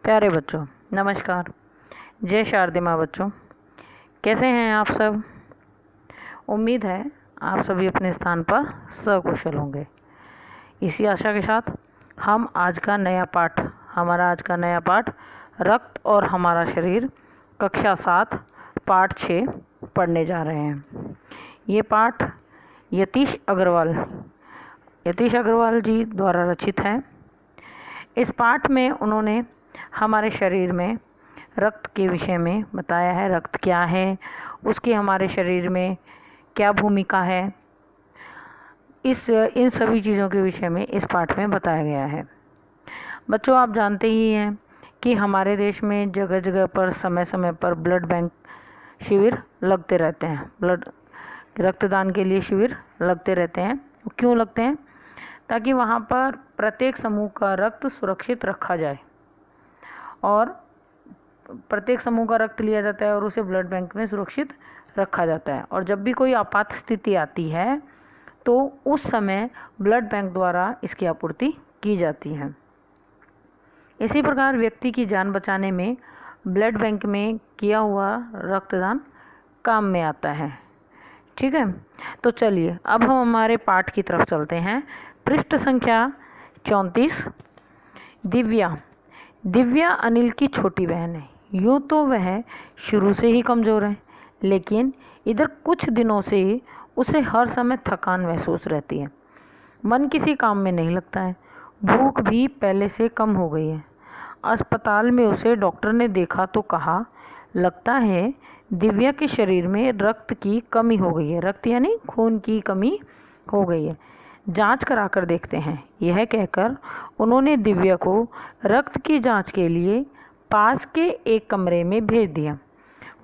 प्यारे बच्चों, नमस्कार। जय शारदे माँ। बच्चों, कैसे हैं आप सब? उम्मीद है आप सभी अपने स्थान पर सकुशल होंगे। इसी आशा के साथ हमारा आज का नया पाठ रक्त और हमारा शरीर, कक्षा 7 पाठ 6 पढ़ने जा रहे हैं। ये पाठ यतीश अग्रवाल जी द्वारा रचित है। इस पाठ में उन्होंने हमारे शरीर में रक्त के विषय में बताया है। रक्त क्या है, उसकी हमारे शरीर में क्या भूमिका है, इन सभी चीज़ों के विषय में इस पाठ में बताया गया है। बच्चों, आप जानते ही हैं कि हमारे देश में जगह जगह पर समय समय पर ब्लड बैंक शिविर लगते रहते हैं। रक्तदान के लिए शिविर लगते रहते हैं। क्यों लगते हैं? ताकि वहाँ पर प्रत्येक समूह का रक्त सुरक्षित रखा जाए और प्रत्येक समूह का रक्त लिया जाता है और उसे ब्लड बैंक में सुरक्षित रखा जाता है। और जब भी कोई आपात स्थिति आती है तो उस समय ब्लड बैंक द्वारा इसकी आपूर्ति की जाती है। इसी प्रकार व्यक्ति की जान बचाने में ब्लड बैंक में किया हुआ रक्तदान काम में आता है। ठीक है, तो चलिए अब हम हमारे पाठ की तरफ चलते हैं। पृष्ठ संख्या 34। दिव्या अनिल की छोटी बहन है। यूँ तो वह शुरू से ही कमज़ोर है, लेकिन इधर कुछ दिनों से उसे हर समय थकान महसूस रहती है। मन किसी काम में नहीं लगता है। भूख भी पहले से कम हो गई है। अस्पताल में उसे डॉक्टर ने देखा तो कहा, लगता है दिव्या के शरीर में रक्त की कमी हो गई है। रक्त यानी खून की कमी हो गई है। जांच कराकर देखते हैं। यह कहकर उन्होंने दिव्या को रक्त की जांच के लिए पास के एक कमरे में भेज दिया।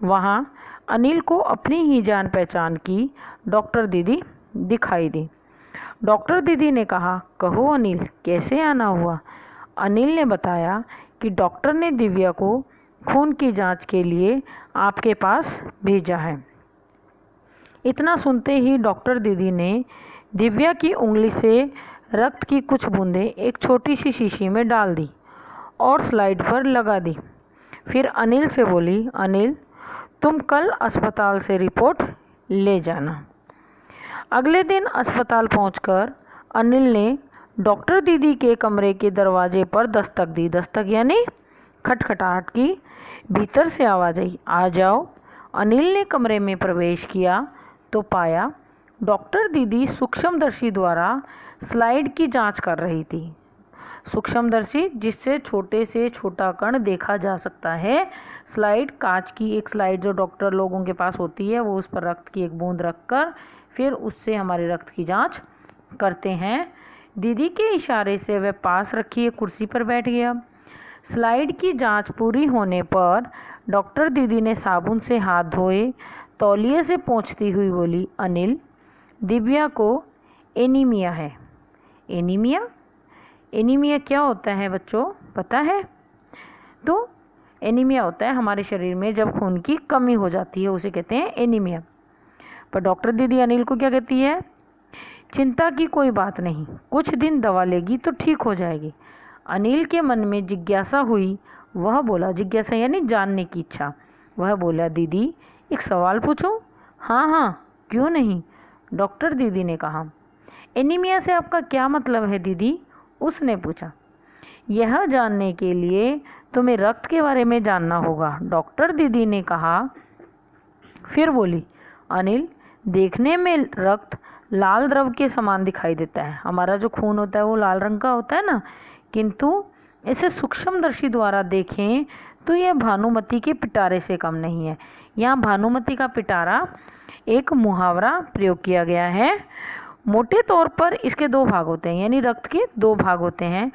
वहां अनिल को अपनी ही जान पहचान की डॉक्टर दीदी दिखाई दी। डॉक्टर दीदी ने कहा, कहो अनिल, कैसे आना हुआ? अनिल ने बताया कि डॉक्टर ने दिव्या को खून की जांच के लिए आपके पास भेजा है। इतना सुनते ही डॉक्टर दीदी ने दिव्या की उंगली से रक्त की कुछ बूंदें एक छोटी सी शीशी में डाल दी और स्लाइड पर लगा दी। फिर अनिल से बोली, अनिल, तुम कल अस्पताल से रिपोर्ट ले जाना। अगले दिन अस्पताल पहुंचकर अनिल ने डॉक्टर दीदी के कमरे के दरवाजे पर दस्तक दी। दस्तक यानी खटखटाहट की। भीतर से आवाज़ आई, आ जाओ। अनिल ने कमरे में प्रवेश किया तो पाया डॉक्टर दीदी सूक्ष्मदर्शी द्वारा स्लाइड की जांच कर रही थी। सूक्ष्मदर्शी जिससे छोटे से छोटा कण देखा जा सकता है। स्लाइड, कांच की एक स्लाइड जो डॉक्टर लोगों के पास होती है, वो उस पर रक्त की एक बूंद रखकर फिर उससे हमारे रक्त की जांच करते हैं। दीदी के इशारे से वह पास रखी एक कुर्सी पर बैठ गया। स्लाइड की जांच पूरी होने पर डॉक्टर दीदी ने साबुन से हाथ धोए, तौलिए से पोंछती हुई बोली, अनिल, दिव्या को एनीमिया है। एनीमिया क्या होता है बच्चों, पता है? तो एनीमिया होता है हमारे शरीर में जब खून की कमी हो जाती है, उसे कहते हैं एनीमिया। पर डॉक्टर दीदी अनिल को क्या कहती है? चिंता की कोई बात नहीं, कुछ दिन दवा लेगी तो ठीक हो जाएगी। अनिल के मन में जिज्ञासा हुई। वह बोला, जिज्ञासा यानी जानने की इच्छा। वह बोला, दीदी एक सवाल पूछूं? हाँ हाँ, क्यों नहीं, डॉक्टर दीदी ने कहा। एनीमिया से आपका क्या मतलब है दीदी? उसने पूछा। यह जानने के लिए तुम्हें रक्त के बारे में जानना होगा, डॉक्टर दीदी ने कहा। फिर बोली, अनिल, देखने में रक्त लाल द्रव के समान दिखाई देता है। हमारा जो खून होता है वो लाल रंग का होता है ना, किंतु इसे सूक्ष्मदर्शी द्वारा देखें तो यह भानुमति के पिटारे से कम नहीं है। यहाँ भानुमति का पिटारा एक मुहावरा प्रयोग किया गया है। मोटे तौर पर इसके दो भाग होते हैं, यानी रक्त के दो भाग होते हैं।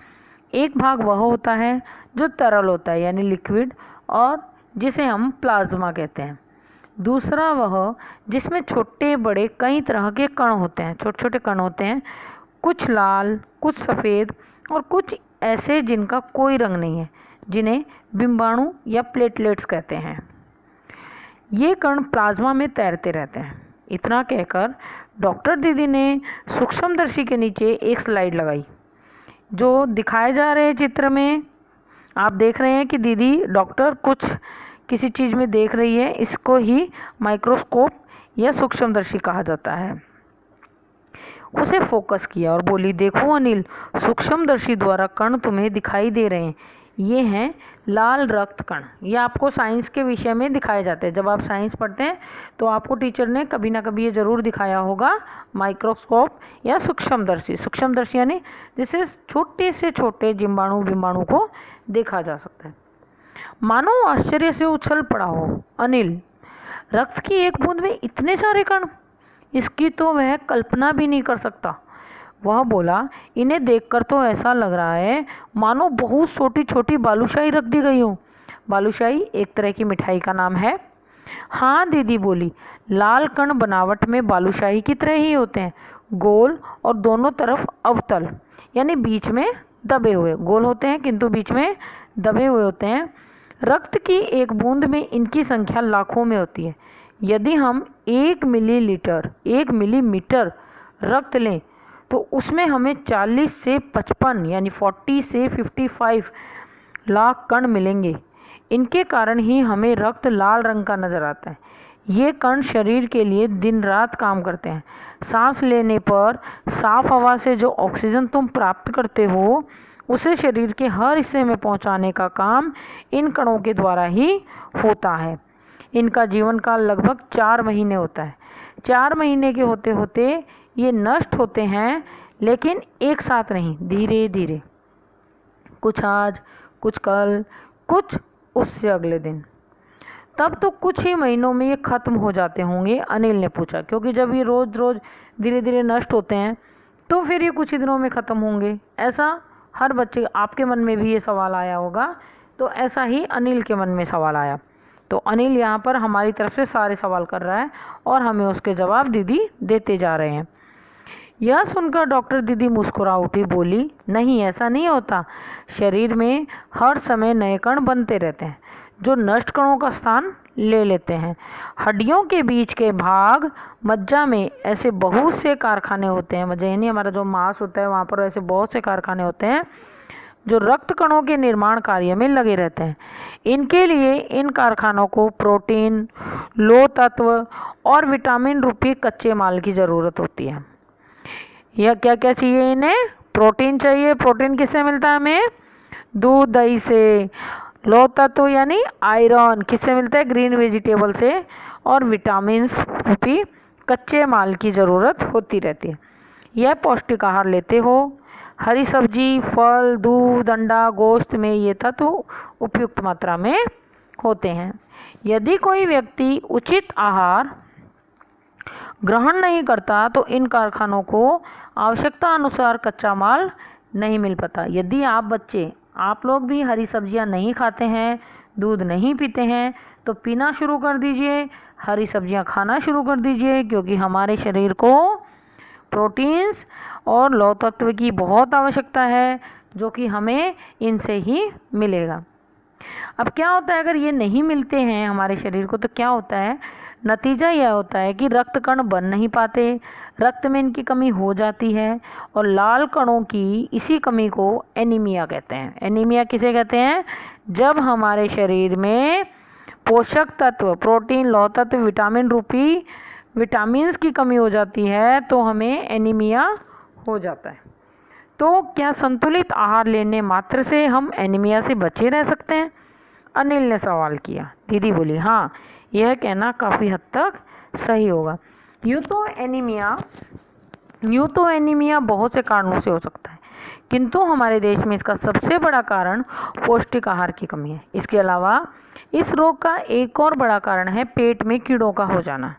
एक भाग वह होता है जो तरल होता है यानी लिक्विड, और जिसे हम प्लाज्मा कहते हैं। दूसरा वह जिसमें छोटे बड़े कई तरह के कण होते हैं, छोटे छोटे कण होते हैं, कुछ लाल, कुछ सफ़ेद और कुछ ऐसे जिनका कोई रंग नहीं है, जिन्हें बिंबाणु या प्लेटलेट्स कहते हैं। ये कण प्लाज्मा में तैरते रहते हैं। इतना कहकर डॉक्टर दीदी ने सूक्ष्मदर्शी के नीचे एक स्लाइड लगाई। जो दिखाए जा रहे चित्र में आप देख रहे हैं कि दीदी डॉक्टर कुछ किसी चीज़ में देख रही है, इसको ही माइक्रोस्कोप या सूक्ष्मदर्शी कहा जाता है। उसे फोकस किया और बोली, देखो अनिल, सूक्ष्मदर्शी द्वारा कण तुम्हें दिखाई दे रहे हैं, ये हैं लाल रक्त कण। ये आपको साइंस के विषय में दिखाए जाते हैं। जब आप साइंस पढ़ते हैं तो आपको टीचर ने कभी ना कभी ये ज़रूर दिखाया होगा, माइक्रोस्कोप या सूक्ष्मदर्शी। सूक्ष्मदर्शी यानी जिससे छोटे से छोटे जीवाणु विमाणु को देखा जा सकता है। मानो आश्चर्य से उछल पड़ा हो अनिल, रक्त की एक बूंद में इतने सारे कण, इसकी तो वह कल्पना भी नहीं कर सकता। वह बोला, इन्हें देखकर तो ऐसा लग रहा है मानो बहुत छोटी छोटी बालूशाही रख दी गई हो। बालूशाही एक तरह की मिठाई का नाम है। हाँ दीदी बोली, लाल कण बनावट में बालूशाही की तरह ही होते हैं, गोल और दोनों तरफ अवतल, यानी बीच में दबे हुए। गोल होते हैं किंतु बीच में दबे हुए होते हैं। रक्त की एक बूंद में इनकी संख्या लाखों में होती है। यदि हम 1 मिलीमीटर रक्त लें तो उसमें हमें 40 से 55 यानी 40 से 55 लाख कण मिलेंगे। इनके कारण ही हमें रक्त लाल रंग का नज़र आता है। ये कण शरीर के लिए दिन रात काम करते हैं। सांस लेने पर साफ हवा से जो ऑक्सीजन तुम प्राप्त करते हो, उसे शरीर के हर हिस्से में पहुंचाने का काम इन कणों के द्वारा ही होता है। इनका जीवन काल लगभग 4 महीने होता है। 4 महीने के होते होते ये नष्ट होते हैं, लेकिन एक साथ नहीं, धीरे धीरे, कुछ आज, कुछ कल, कुछ उससे अगले दिन। तब तो कुछ ही महीनों में ये खत्म हो जाते होंगे, अनिल ने पूछा। क्योंकि जब ये रोज रोज धीरे धीरे नष्ट होते हैं तो फिर ये कुछ ही दिनों में ख़त्म होंगे। ऐसा हर बच्चे, आपके मन में भी ये सवाल आया होगा, तो ऐसा ही अनिल के मन में सवाल आया। तो अनिल यहाँ पर हमारी तरफ से सारे सवाल कर रहा है और हमें उसके जवाब दीदी देते जा रहे हैं। यह सुनकर डॉक्टर दीदी मुस्कुरा उठी, बोली, नहीं ऐसा नहीं होता। शरीर में हर समय नए कण बनते रहते हैं जो नष्ट कणों का स्थान ले लेते हैं। हड्डियों के बीच के भाग मज्जा में ऐसे बहुत से कारखाने होते हैं। मज्जा यानी हमारा जो मांस होता है, वहाँ पर ऐसे बहुत से कारखाने होते हैं जो रक्त कणों के निर्माण कार्य में लगे रहते हैं। इनके लिए इन कारखानों को प्रोटीन, लोह तत्व और विटामिन रूपी कच्चे माल की ज़रूरत होती है। यह क्या क्या चाहिए इन्हें? प्रोटीन चाहिए। प्रोटीन किससे मिलता है हमें? दूध दही से। लोह तत्व यानी आयरन किससे मिलता है? ग्रीन वेजिटेबल से। और विटामिन्स रूपी कच्चे माल की ज़रूरत होती रहती है। यह पौष्टिक आहार लेते हो। हरी सब्जी, फल, दूध, अंडा, गोश्त में ये तत्व उपयुक्त मात्रा में होते हैं। यदि कोई व्यक्ति उचित आहार ग्रहण नहीं करता तो इन कारखानों को आवश्यकता अनुसार कच्चा माल नहीं मिल पाता। यदि आप लोग भी हरी सब्जियां नहीं खाते हैं, दूध नहीं पीते हैं, तो पीना शुरू कर दीजिए, हरी सब्जियां खाना शुरू कर दीजिए, क्योंकि हमारे शरीर को प्रोटीन्स और लौह तत्व की बहुत आवश्यकता है, जो कि हमें इनसे ही मिलेगा। अब क्या होता है, अगर ये नहीं मिलते हैं हमारे शरीर को तो क्या होता है? नतीजा यह होता है कि रक्त कण बन नहीं पाते, रक्त में इनकी कमी हो जाती है और लाल कणों की इसी कमी को एनीमिया कहते हैं। एनीमिया किसे कहते हैं? जब हमारे शरीर में पोषक तत्व, प्रोटीन, लौह तत्व, विटामिन रूपी विटामिन्स की कमी हो जाती है तो हमें एनीमिया हो जाता है। तो क्या संतुलित आहार लेने मात्र से हम एनीमिया से बचे रह सकते हैं? अनिल ने सवाल किया। दीदी बोली, हाँ, यह कहना काफ़ी हद तक सही होगा। यूँ तो एनीमिया बहुत से कारणों से हो सकता है, किंतु हमारे देश में इसका सबसे बड़ा कारण पौष्टिक आहार की कमी है। इसके अलावा इस रोग का एक और बड़ा कारण है पेट में कीड़ों का हो जाना।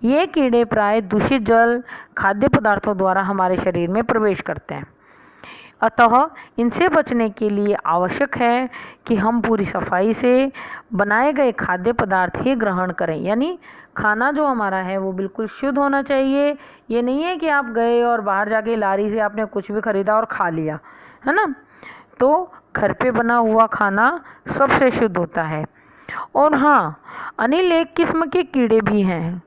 ये कीड़े प्राय दूषित जल, खाद्य पदार्थों द्वारा हमारे शरीर में प्रवेश करते हैं। अतः इनसे बचने के लिए आवश्यक है कि हम पूरी सफाई से बनाए गए खाद्य पदार्थ ही ग्रहण करें। यानी खाना जो हमारा है वो बिल्कुल शुद्ध होना चाहिए। ये नहीं है कि आप गए और बाहर जाके लारी से आपने कुछ भी खरीदा और खा लिया, है ना। तो घर पे बना हुआ खाना सबसे शुद्ध होता है। और हाँ, अनिल, एक किस्म के कीड़े भी हैं।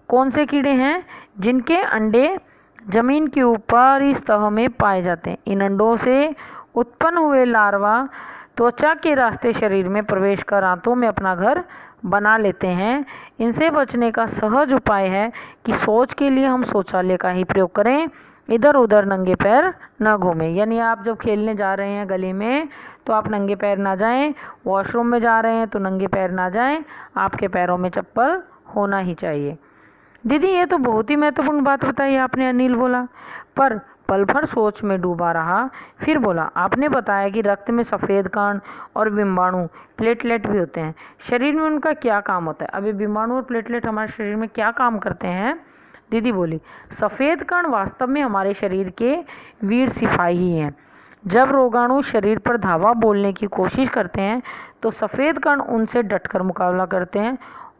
कौन से कीड़े हैं? जिनके अंडे जमीन की ऊपरी सतह में पाए जाते हैं। इन अंडों से उत्पन्न हुए लार्वा त्वचा के रास्ते शरीर में प्रवेश कर आंतों में अपना घर बना लेते हैं। इनसे बचने का सहज उपाय है कि शौच के लिए हम शौचालय का ही प्रयोग करें, इधर उधर नंगे पैर न घूमें। यानी आप जब खेलने जा रहे हैं गली में तो आप नंगे पैर ना जाएं, वॉशरूम में जा रहे हैं तो नंगे पैर ना जाएं, आपके पैरों में चप्पल होना ही चाहिए। दीदी ये तो बहुत ही महत्वपूर्ण बात बताई आपने, अनिल बोला। पर पल भर सोच में डूबा रहा, फिर बोला, आपने बताया कि रक्त में सफ़ेद कण और बिंबाणु प्लेटलेट भी होते हैं, शरीर में उनका क्या काम होता है? अभी बिंबाणु और प्लेटलेट हमारे शरीर में क्या काम करते हैं? दीदी बोली, सफ़ेद कण वास्तव में हमारे शरीर के वीर सिपाही ही हैं। जब रोगाणु शरीर पर धावा बोलने की कोशिश करते हैं तो सफ़ेद कण उनसे डटकर मुकाबला करते हैं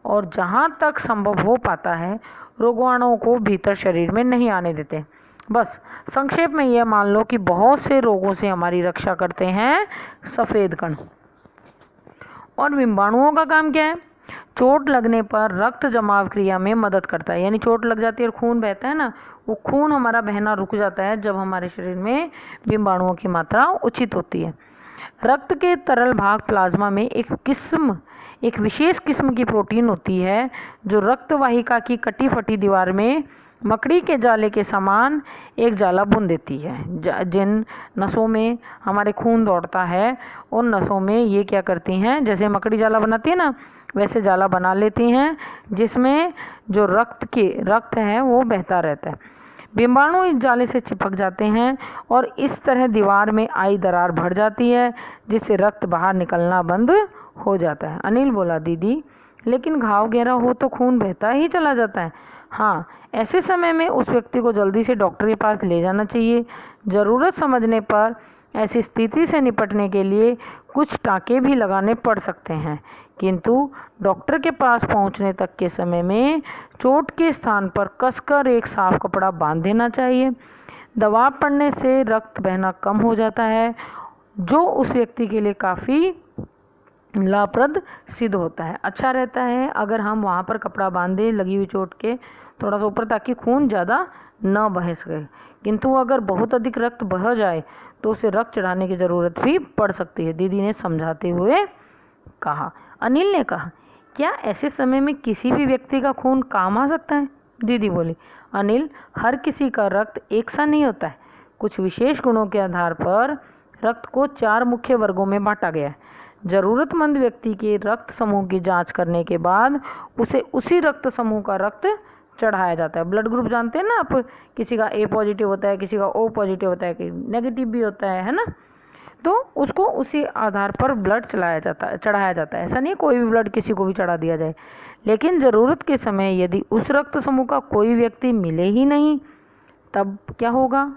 और जहाँ तक संभव हो पाता है रोगाणुओं को भीतर शरीर में नहीं आने देते। बस संक्षेप में यह मान लो कि बहुत से रोगों से हमारी रक्षा करते हैं सफ़ेद कण। और बिंबाणुओं का काम क्या है? चोट लगने पर रक्त जमाव क्रिया में मदद करता है। यानी चोट लग जाती है और खून बहता है ना, वो खून हमारा बहना रुक जाता है जब हमारे शरीर में बिंबाणुओं की मात्रा उचित होती है। रक्त के तरल भाग प्लाज्मा में एक विशेष किस्म की प्रोटीन होती है जो रक्त वाहिका की कटी फटी दीवार में मकड़ी के जाले के समान एक जाला बुन देती है। जिन नसों में हमारे खून दौड़ता है उन नसों में ये क्या करती हैं, जैसे मकड़ी जाला बनाती है ना, वैसे जाला बना लेती हैं जिसमें जो रक्त है वो बहता रहता है। बिंबाणु इस जाले से चिपक जाते हैं और इस तरह दीवार में आई दरार भर जाती है जिससे रक्त बाहर निकलना बंद हो जाता है। अनिल बोला, दीदी लेकिन घाव गहरा हो तो खून बहता ही चला जाता है। हाँ, ऐसे समय में उस व्यक्ति को जल्दी से डॉक्टर के पास ले जाना चाहिए। ज़रूरत समझने पर ऐसी स्थिति से निपटने के लिए कुछ टाँके भी लगाने पड़ सकते हैं, किंतु डॉक्टर के पास पहुंचने तक के समय में चोट के स्थान पर कसकर एक साफ कपड़ा बांध देना चाहिए। दबाव पड़ने से रक्त बहना कम हो जाता है जो उस व्यक्ति के लिए काफ़ी लाभप्रद सिद्ध होता है। अच्छा रहता है अगर हम वहाँ पर कपड़ा बांधे लगी हुई चोट के थोड़ा सा ऊपर, ताकि खून ज़्यादा न बह सके। किंतु अगर बहुत अधिक रक्त बह जाए तो उसे रक्त चढ़ाने की ज़रूरत भी पड़ सकती है, दीदी ने समझाते हुए कहा। अनिल ने कहा, क्या ऐसे समय में किसी भी व्यक्ति का खून काम आ सकता है? दीदी बोली, अनिल हर किसी का रक्त एक सा नहीं होता है। कुछ विशेष गुणों के आधार पर रक्त को 4 मुख्य वर्गों में बांटा गया है। ज़रूरतमंद व्यक्ति के रक्त समूह की जांच करने के बाद उसे उसी रक्त समूह का रक्त चढ़ाया जाता है। ब्लड ग्रुप जानते हैं ना आप, किसी का ए पॉजिटिव होता है, किसी का ओ पॉजिटिव होता है, कि नेगेटिव भी होता है ना, तो उसको उसी आधार पर ब्लड चढ़ाया जाता है। ऐसा नहीं कोई भी ब्लड किसी को भी चढ़ा दिया जाए, लेकिन ज़रूरत के समय यदि उस रक्त समूह का कोई व्यक्ति मिले ही नहीं तब क्या होगा?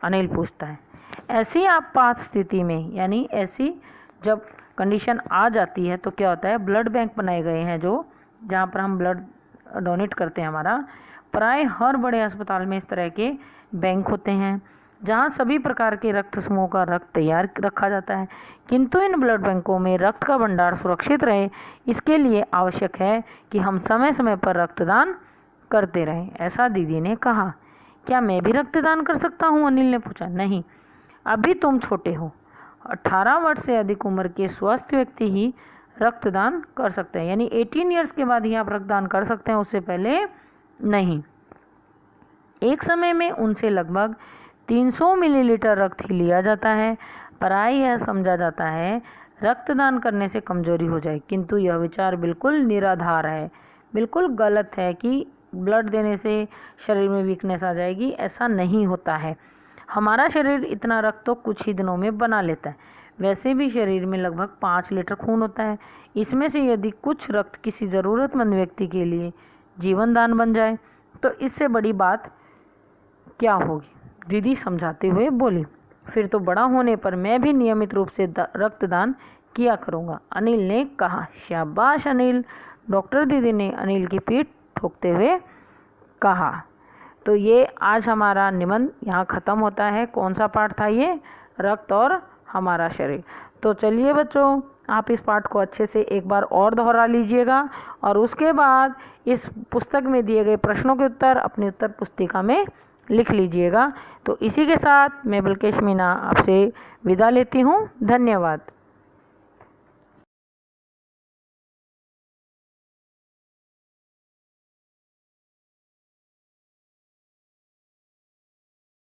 अनिल पूछता है। ऐसी आपात स्थिति में, यानी ऐसी जब कंडीशन आ जाती है तो क्या होता है, ब्लड बैंक बनाए गए हैं जो जहाँ पर हम ब्लड डोनेट करते हैं हमारा। प्राय हर बड़े अस्पताल में इस तरह के बैंक होते हैं जहाँ सभी प्रकार के रक्त समूह का रक्त तैयार रखा जाता है। किंतु इन ब्लड बैंकों में रक्त का भंडार सुरक्षित रहे, इसके लिए आवश्यक है कि हम समय समय पर रक्तदान करते रहें, ऐसा दीदी ने कहा। क्या मैं भी रक्तदान कर सकता हूँ? अनिल ने पूछा। नहीं, अभी तुम छोटे हो। 18 वर्ष से अधिक उम्र के स्वस्थ व्यक्ति ही रक्तदान कर सकते हैं, यानी 18 ईयर्स के बाद ही आप रक्तदान कर सकते हैं, उससे पहले नहीं। एक समय में उनसे लगभग 300 मिलीलीटर रक्त ही लिया जाता है। प्राय यह समझा जाता है रक्तदान करने से कमजोरी हो जाए, किंतु यह विचार बिल्कुल निराधार है, बिल्कुल गलत है कि ब्लड देने से शरीर में वीकनेस आ जाएगी। ऐसा नहीं होता है। हमारा शरीर इतना रक्त तो कुछ ही दिनों में बना लेता है। वैसे भी शरीर में लगभग 5 लीटर खून होता है। इसमें से यदि कुछ रक्त किसी ज़रूरतमंद व्यक्ति के लिए जीवन दान बन जाए तो इससे बड़ी बात क्या होगी? दीदी समझाते हुए बोली। फिर तो बड़ा होने पर मैं भी नियमित रूप से रक्तदान किया करूँगा, अनिल ने कहा। शाबाश अनिल, डॉक्टर दीदी ने अनिल की पीठ ठोकते हुए कहा। तो ये आज हमारा निबंध यहाँ ख़त्म होता है। कौन सा पाठ था ये? रक्त और हमारा शरीर। तो चलिए बच्चों, आप इस पाठ को अच्छे से एक बार और दोहरा लीजिएगा और उसके बाद इस पुस्तक में दिए गए प्रश्नों के उत्तर अपनी उत्तर पुस्तिका में लिख लीजिएगा। तो इसी के साथ मैं बिल्केश मीना आपसे विदा लेती हूँ। धन्यवाद।